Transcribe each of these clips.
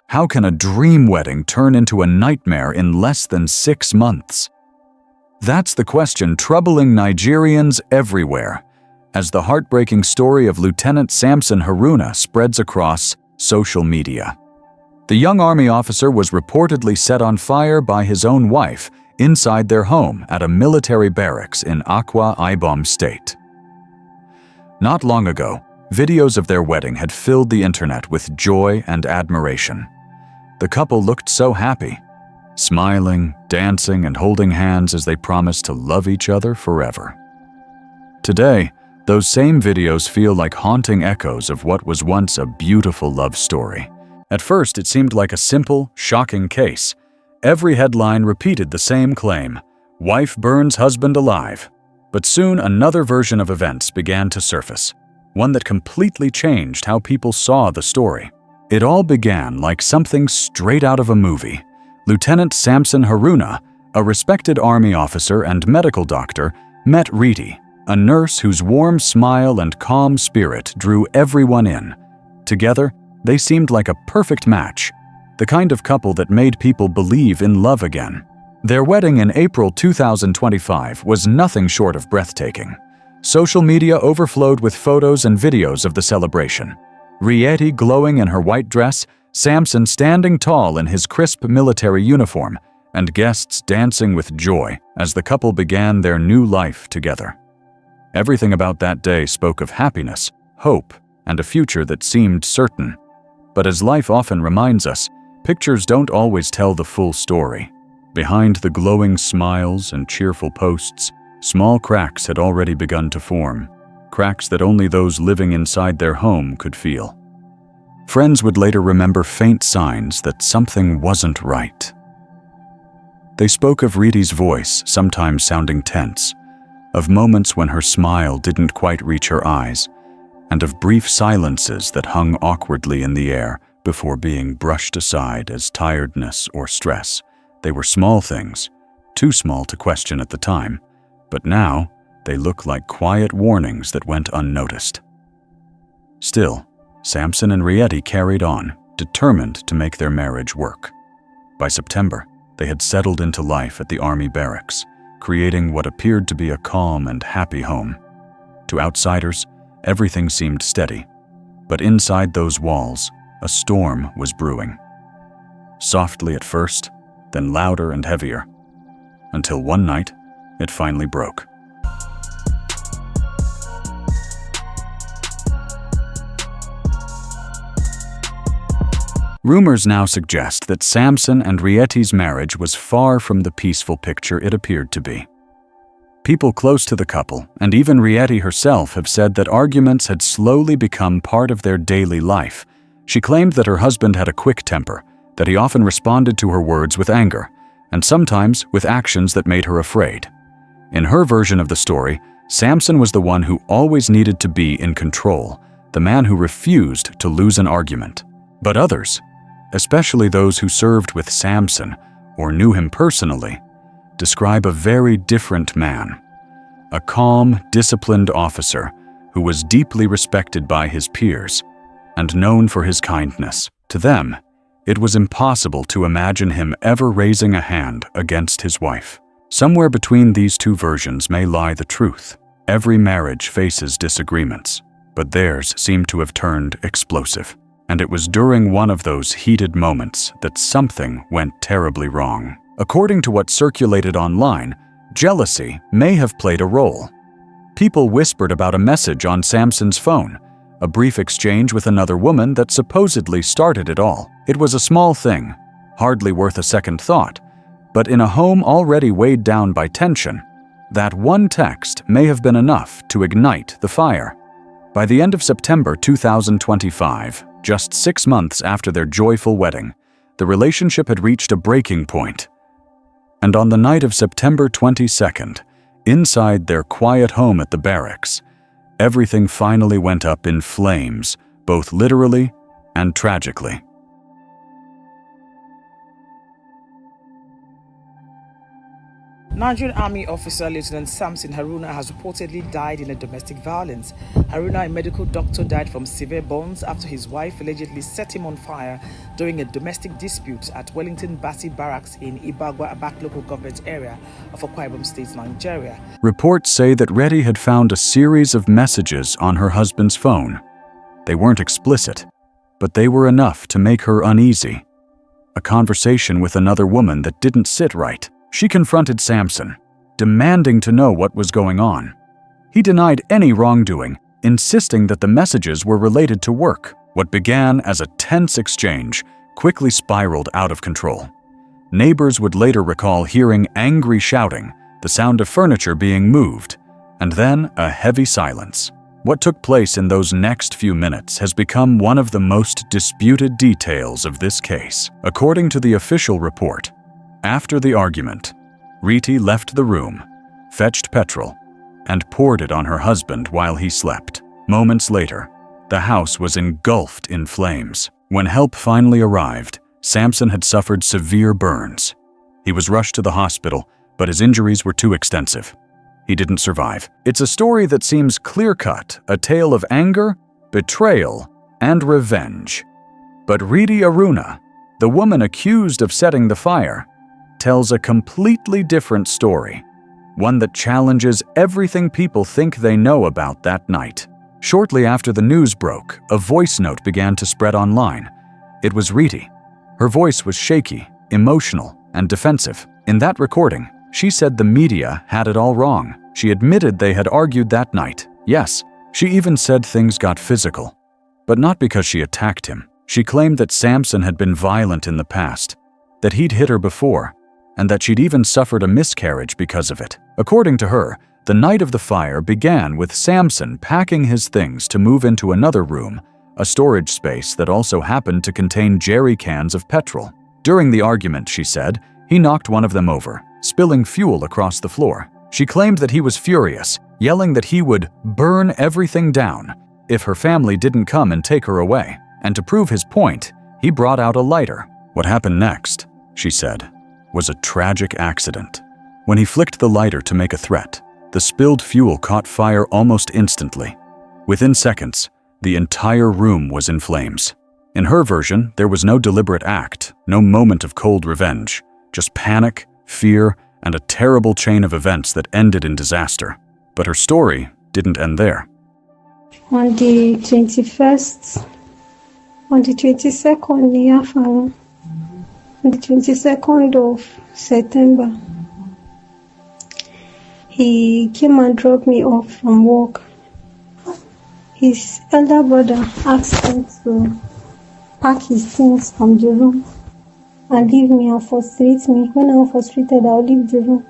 How can a dream wedding turn into a nightmare in less than 6 months? That's the question troubling Nigerians everywhere, as the heartbreaking story of Lieutenant Samson Haruna spreads across social media. The young Army officer was reportedly set on fire by his own wife inside their home at a military barracks in Akwa Ibom State. Not long ago, videos of their wedding had filled the internet with joy and admiration. The couple looked so happy, smiling, dancing, and holding hands as they promised to love each other forever. Today, those same videos feel like haunting echoes of what was once a beautiful love story. At first, it seemed like a simple, shocking case. Every headline repeated the same claim: wife burns husband alive. But soon another version of events began to surface, one that completely changed how people saw the story. It all began like something straight out of a movie. Lieutenant Samson Haruna, a respected Army officer and medical doctor, met Riti, a nurse whose warm smile and calm spirit drew everyone in. Together, they seemed like a perfect match, the kind of couple that made people believe in love again. Their wedding in April 2025 was nothing short of breathtaking. Social media overflowed with photos and videos of the celebration. Rieti glowing in her white dress, Samson standing tall in his crisp military uniform, and guests dancing with joy as the couple began their new life together. Everything about that day spoke of happiness, hope, and a future that seemed certain. But as life often reminds us, pictures don't always tell the full story. Behind the glowing smiles and cheerful posts, small cracks had already begun to form, cracks that only those living inside their home could feel. Friends would later remember faint signs that something wasn't right. They spoke of Riti's voice sometimes sounding tense, of moments when her smile didn't quite reach her eyes, and of brief silences that hung awkwardly in the air before being brushed aside as tiredness or stress. They were small things, too small to question at the time, but now they look like quiet warnings that went unnoticed. Still, Samson and Rieti carried on, determined to make their marriage work. By September, they had settled into life at the Army barracks, creating what appeared to be a calm and happy home. To outsiders, everything seemed steady, but inside those walls, a storm was brewing. Softly at first, then louder and heavier, until one night, it finally broke. Rumors now suggest that Samson and Rieti's marriage was far from the peaceful picture it appeared to be. People close to the couple, and even Rieti herself, have said that arguments had slowly become part of their daily life. She claimed that her husband had a quick temper, that he often responded to her words with anger, and sometimes with actions that made her afraid. In her version of the story, Samson was the one who always needed to be in control, the man who refused to lose an argument. But others, especially those who served with Samson or knew him personally, describe a very different man. A calm, disciplined officer who was deeply respected by his peers and known for his kindness. To them, it was impossible to imagine him ever raising a hand against his wife. Somewhere between these two versions may lie the truth. Every marriage faces disagreements, but theirs seemed to have turned explosive. And it was during one of those heated moments that something went terribly wrong. According to what circulated online, jealousy may have played a role. People whispered about a message on Samson's phone, a brief exchange with another woman that supposedly started it all. It was a small thing, hardly worth a second thought, but in a home already weighed down by tension, that one text may have been enough to ignite the fire. By the end of September 2025, just 6 months after their joyful wedding, the relationship had reached a breaking point. And on the night of September 22nd, inside their quiet home at the barracks, everything finally went up in flames, both literally and tragically. Nigerian Army officer Lieutenant Samson Haruna has reportedly died in a domestic violence. Haruna, a medical doctor, died from severe burns after his wife allegedly set him on fire during a domestic dispute at Wellington Basi Barracks in Ibagwa Abak local government area of Akwa Ibom State, Nigeria. Reports say that Reddy had found a series of messages on her husband's phone. They weren't explicit, but they were enough to make her uneasy. A conversation with another woman that didn't sit right. She confronted Samson, demanding to know what was going on. He denied any wrongdoing, insisting that the messages were related to work. What began as a tense exchange quickly spiraled out of control. Neighbors would later recall hearing angry shouting, the sound of furniture being moved, and then a heavy silence. What took place in those next few minutes has become one of the most disputed details of this case. According to the official report, after the argument, Riti left the room, fetched petrol, and poured it on her husband while he slept. Moments later, the house was engulfed in flames. When help finally arrived, Samson had suffered severe burns. He was rushed to the hospital, but his injuries were too extensive. He didn't survive. It's a story that seems clear-cut, a tale of anger, betrayal, and revenge. But Riti Aruna, the woman accused of setting the fire, tells a completely different story, one that challenges everything people think they know about that night. Shortly after the news broke, a voice note began to spread online. It was Riti. Her voice was shaky, emotional, and defensive. In that recording, she said the media had it all wrong. She admitted they had argued that night. Yes, she even said things got physical. But not because she attacked him. She claimed that Samson had been violent in the past, that he'd hit her before, and that she'd even suffered a miscarriage because of it. According to her, the night of the fire began with Samson packing his things to move into another room, a storage space that also happened to contain jerry cans of petrol. During the argument, she said, he knocked one of them over, spilling fuel across the floor. She claimed that he was furious, yelling that he would burn everything down if her family didn't come and take her away. And to prove his point, he brought out a lighter. What happened next, she said, was a tragic accident. When he flicked the lighter to make a threat, the spilled fuel caught fire almost instantly. Within seconds, the entire room was in flames. In her version, there was no deliberate act, no moment of cold revenge, just panic, fear, and a terrible chain of events that ended in disaster. But her story didn't end there. On the 22nd, on the 22nd of September, he came and dropped me off from work. His elder brother asked him to pack his things from the room and leave me and frustrate me. When I'm frustrated, I'll leave the room.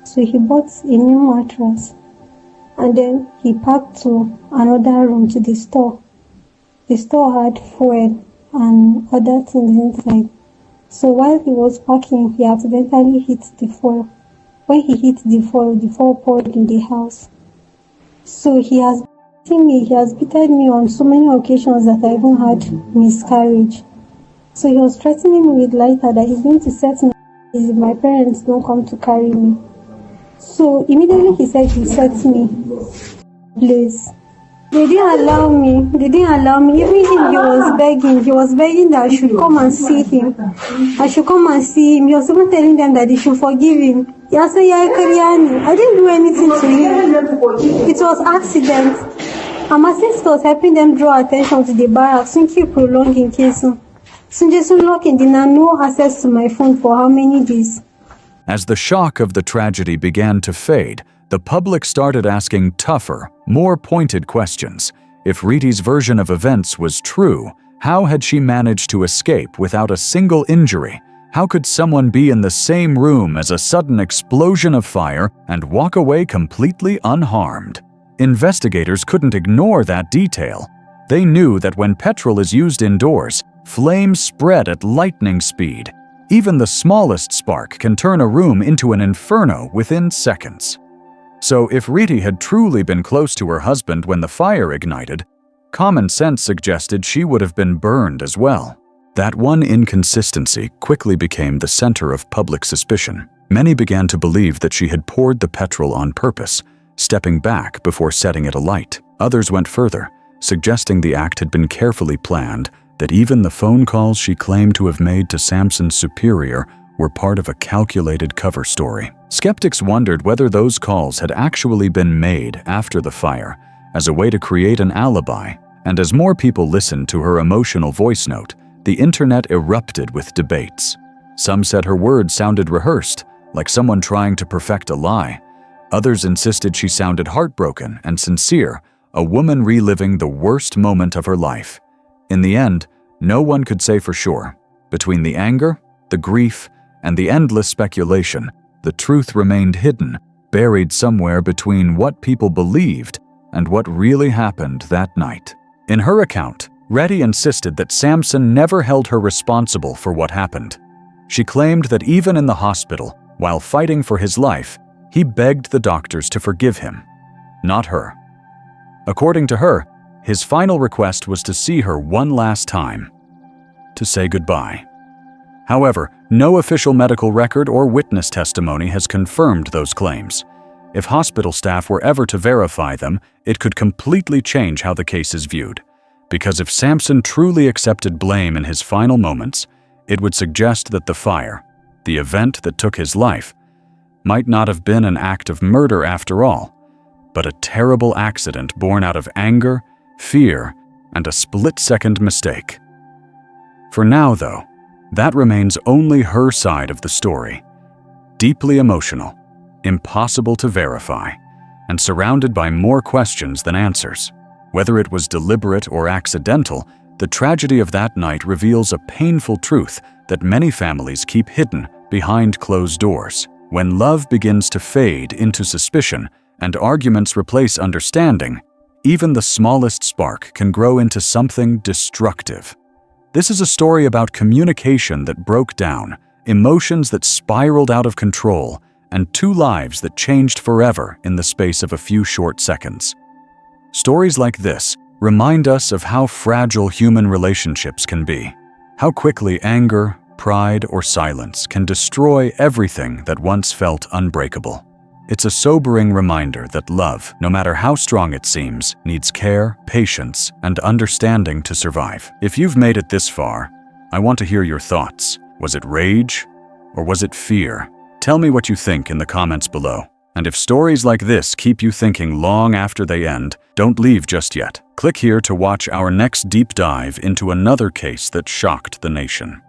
So he bought a new mattress and then he packed to another room to the store. The store had fuel and other things inside. So while he was packing, he accidentally hit the fuel. When he hit the fuel poured in the house. So he has beaten me on so many occasions that I even had miscarriage. So he was threatening me with lighter that he's going to set me if my parents don't come to carry me. So immediately he said he set me ablaze. They didn't allow me. Even him, he was begging that I should come and see him. He was even telling them that they should forgive him. I said, I didn't do anything to him. It was accident. And my sister was helping them draw attention to the barracks. So keep prolonging case. So just unlocking, did not no access to my phone for how many days. As the shock of the tragedy began to fade, the public started asking tougher, more pointed questions. If Riti's version of events was true, how had she managed to escape without a single injury? How could someone be in the same room as a sudden explosion of fire and walk away completely unharmed? Investigators couldn't ignore that detail. They knew that when petrol is used indoors, flames spread at lightning speed. Even the smallest spark can turn a room into an inferno within seconds. So if Riti had truly been close to her husband when the fire ignited, common sense suggested she would have been burned as well. That one inconsistency quickly became the center of public suspicion. Many began to believe that she had poured the petrol on purpose, stepping back before setting it alight. Others went further, suggesting the act had been carefully planned, that even the phone calls she claimed to have made to Sampson's superior were part of a calculated cover story. Skeptics wondered whether those calls had actually been made after the fire, as a way to create an alibi, and as more people listened to her emotional voice note, the internet erupted with debates. Some said her words sounded rehearsed, like someone trying to perfect a lie. Others insisted she sounded heartbroken and sincere, a woman reliving the worst moment of her life. In the end, no one could say for sure. Between the anger, the grief, and the endless speculation, the truth remained hidden, buried somewhere between what people believed and what really happened that night. In her account, Reddy insisted that Sampson never held her responsible for what happened. She claimed that even in the hospital, while fighting for his life, he begged the doctors to forgive him, not her. According to her, his final request was to see her one last time, to say goodbye. However, no official medical record or witness testimony has confirmed those claims. If hospital staff were ever to verify them, it could completely change how the case is viewed. Because if Sampson truly accepted blame in his final moments, it would suggest that the fire, the event that took his life, might not have been an act of murder after all, but a terrible accident born out of anger, fear, and a split-second mistake. For now, though, that remains only her side of the story. Deeply emotional, impossible to verify, and surrounded by more questions than answers. Whether it was deliberate or accidental, the tragedy of that night reveals a painful truth that many families keep hidden behind closed doors. When love begins to fade into suspicion and arguments replace understanding, even the smallest spark can grow into something destructive. This is a story about communication that broke down, emotions that spiraled out of control, and two lives that changed forever in the space of a few short seconds. Stories like this remind us of how fragile human relationships can be, how quickly anger, pride, or silence can destroy everything that once felt unbreakable. It's a sobering reminder that love, no matter how strong it seems, needs care, patience, and understanding to survive. If you've made it this far, I want to hear your thoughts. Was it rage, or was it fear? Tell me what you think in the comments below. And if stories like this keep you thinking long after they end, don't leave just yet. Click here to watch our next deep dive into another case that shocked the nation.